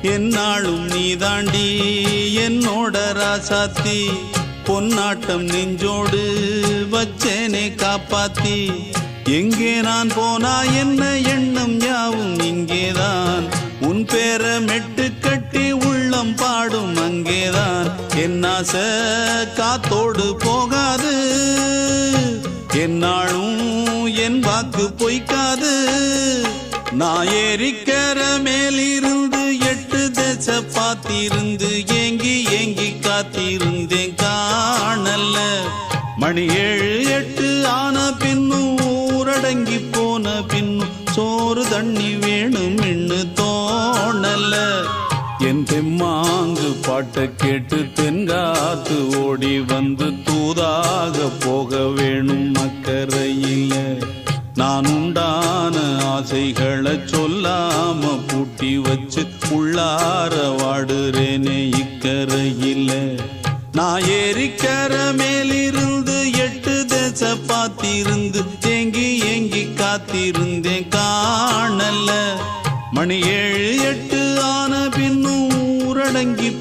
என்னாலும் நீதாண்டி என்னோட ராசாத்தி பொன்னாட்டம் நெஞ்சோடு வச்சேனே காப்பாத்தி எங்கே நான் போனா என்ன எண்ணம் யாவும் இங்கேதான் உன் பேர மெட்டு கட்டி உள்ளம் பாடும் அங்கேதான் என் ஆசை காத்தோடு போகாது என்னாலும் என் வாக்கு பொய்க்காது நான் ஏறிக்கர மேலிருந்து 8 தேச பார்த்திருந்து ஏங்கி ஏங்கி காத்திருந்தேன் காணல்ல மணி 7 8 ஆன பின்னும் ஊரடங்கி போன பின்னும் சோறு தண்ணி வேணும் இன்னு தோணல்ல என் தெம்மாங்கு பாட்டை கேட்டு தென்காத்து ஓடி வந்து தூதாக போக வேணும் அக்கறையில நான் உண்டான ஆசைகளை சொல்லாம பூட்டி வச்சு உள்ளார வாடுறேனே இக்கரையில நான் ஏறிக்கர மேலிருந்து 8 தேச பார்த்திருந்து ஏங்கி ஏங்கி காத்திருந்தேன் காணல்ல மணி 7 8 ஆன பின்னும் ஊரடங்கி